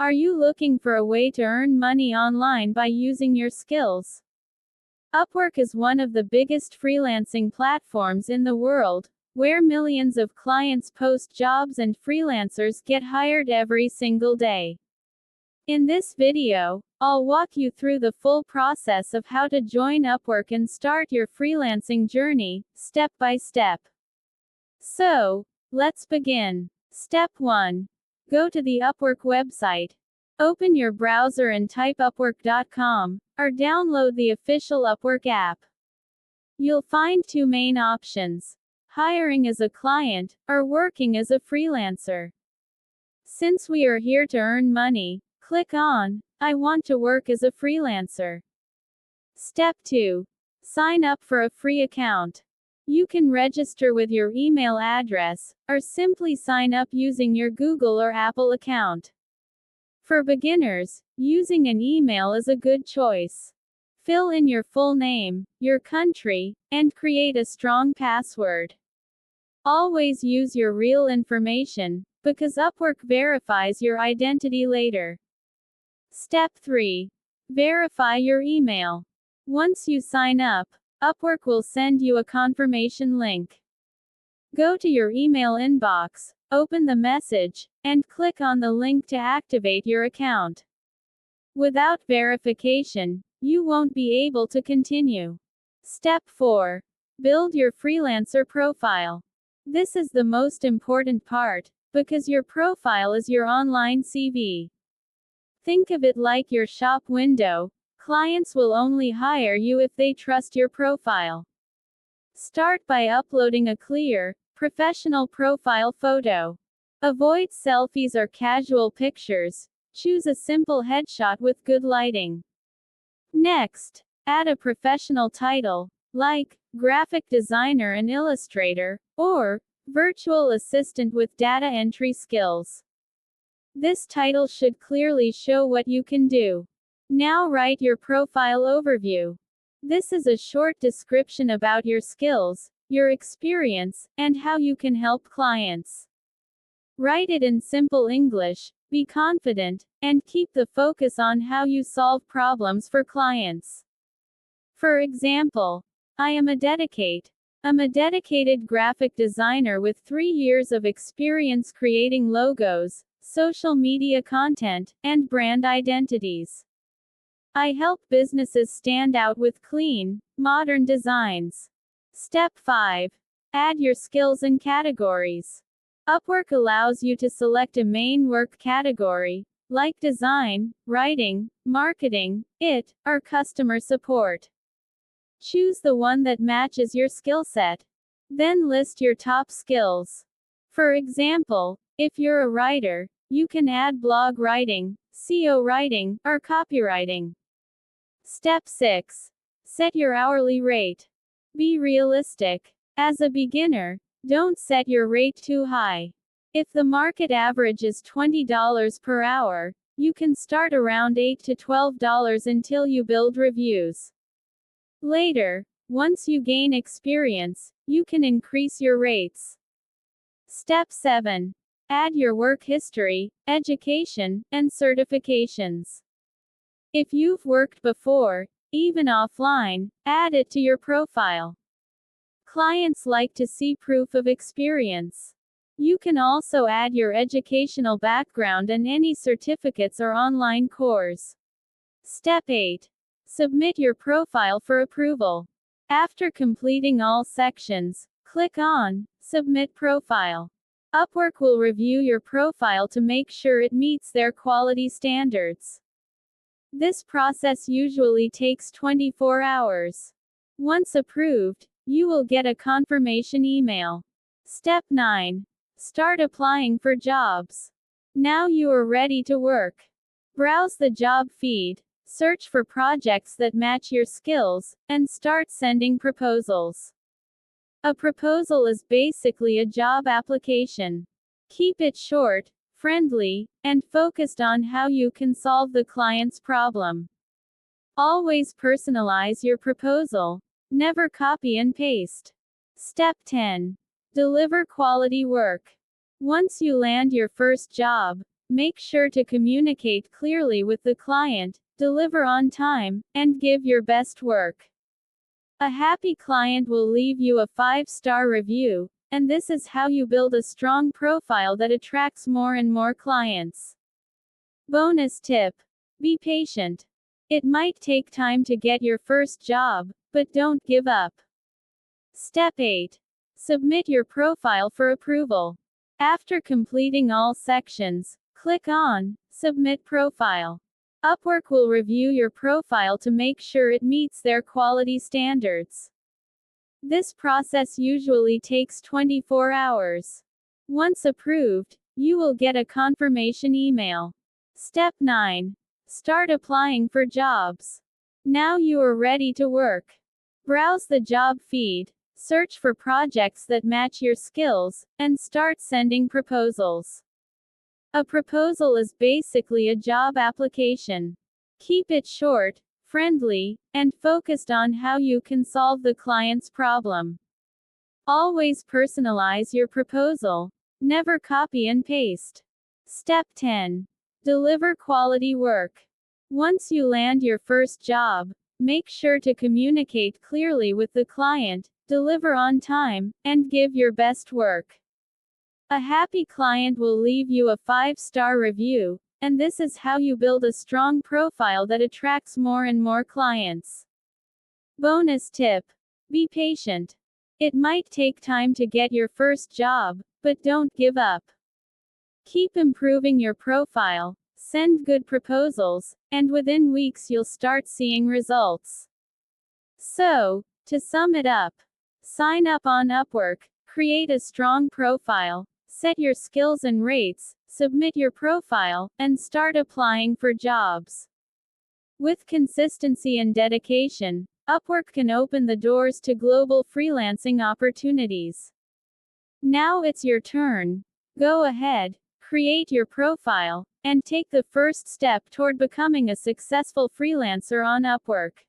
Are you looking for a way to earn money online by using your skills? Upwork is one of the biggest freelancing platforms in the world, where millions of clients post jobs and freelancers get hired every single day. In this video, I'll walk you through the full process of how to join Upwork and start your freelancing journey, step by step. So, let's begin. Step 1. Go to the Upwork website. Open your browser and type upwork.com, or download the official Upwork app. You'll find two main options: hiring as a client, or working as a freelancer. Since we are here to earn money, click on I want to work as a freelancer. Step 2. Sign up for a free account. You can register with your email address, or simply sign up using your Google or Apple account. For beginners, using an email is a good choice. Fill in your full name, your country, and create a strong password. Always use your real information, because Upwork verifies your identity later. Step 3. Verify your email. Once you sign up, Upwork will send you a confirmation link. Go to your email inbox, open the message, and click on the link to activate your account. Without verification, you won't be able to continue. Step 4. Build your freelancer profile. This is the most important part, because your profile is your online CV. Think of it like your shop window. Clients will only hire you if they trust your profile. Start by uploading a clear, professional profile photo. Avoid selfies or casual pictures. Choose a simple headshot with good lighting. Next, add a professional title, like graphic designer and illustrator, or virtual assistant with data entry skills. This title should clearly show what you can do. Now write your profile overview. This is a short description about your skills, your experience, and how you can help clients. Write it in simple English, be confident, and keep the focus on how you solve problems for clients. For example, I'm a dedicated graphic designer with 3 years of experience creating logos, social media content, and brand identities. I help businesses stand out with clean, modern designs. Step 5. Add your skills and categories. Upwork allows you to select a main work category, like design, writing, marketing, or customer support. Choose the one that matches your skill set. Then list your top skills. For example, if you're a writer, you can add blog writing, SEO writing, or copywriting. Step 6. Set your hourly rate. Be realistic. As a beginner, don't set your rate too high. If the market average is $20 per hour, you can start around $8 to $12 until you build reviews. Later, once you gain experience, you can increase your rates. Step 7. Add your work history, education, and certifications. If you've worked before, even offline, add it to your profile. Clients like to see proof of experience. You can also add your educational background and any certificates or online course. Step 8. Submit your profile for approval. After completing all sections, click on Submit Profile. Upwork will review your profile to make sure it meets their quality standards. This process usually takes 24 hours. Once approved, you will get a confirmation email. Step 9. Start applying for jobs. Now you are ready to work. Browse the job feed, search for projects that match your skills, and start sending proposals. A proposal is basically a job application. Keep it short, friendly, and focused on how you can solve the client's problem. Always personalize your proposal. Never copy and paste. Step 10. Deliver quality work. Once you land your first job, Make sure to communicate clearly with the client, deliver on time, and give your best work. A happy client will leave you a 5-star review, and this is how you build a strong profile that attracts more and more clients. Bonus tip: be patient. It might take time to get your first job, but don't give up. Step 8. Submit your profile for approval. After completing all sections, click on Submit Profile. Upwork will review your profile to make sure it meets their quality standards. This process usually takes 24 hours. Once approved, you will get a confirmation email. Step 9. Start applying for jobs. Now you are ready to work. Browse the job feed, search for projects that match your skills, and start sending proposals. A proposal is basically a job application. Keep it short, friendly, and focused on how you can solve the client's problem. Always personalize your proposal. Never copy and paste. Step 10. Deliver quality work. Once you land your first job, make sure to communicate clearly with the client, deliver on time, and give your best work. A happy client will leave you a 5-star review, and this is how you build a strong profile that attracts more and more clients. Bonus tip: be patient. It might take time to get your first job, but don't give up. Keep improving your profile, send good proposals, and within weeks you'll start seeing results. So, to sum it up, sign up on Upwork, create a strong profile, set your skills and rates, submit your profile, and start applying for jobs. With consistency and dedication, Upwork can open the doors to global freelancing opportunities. Now it's your turn. Go ahead, create your profile, and take the first step toward becoming a successful freelancer on Upwork.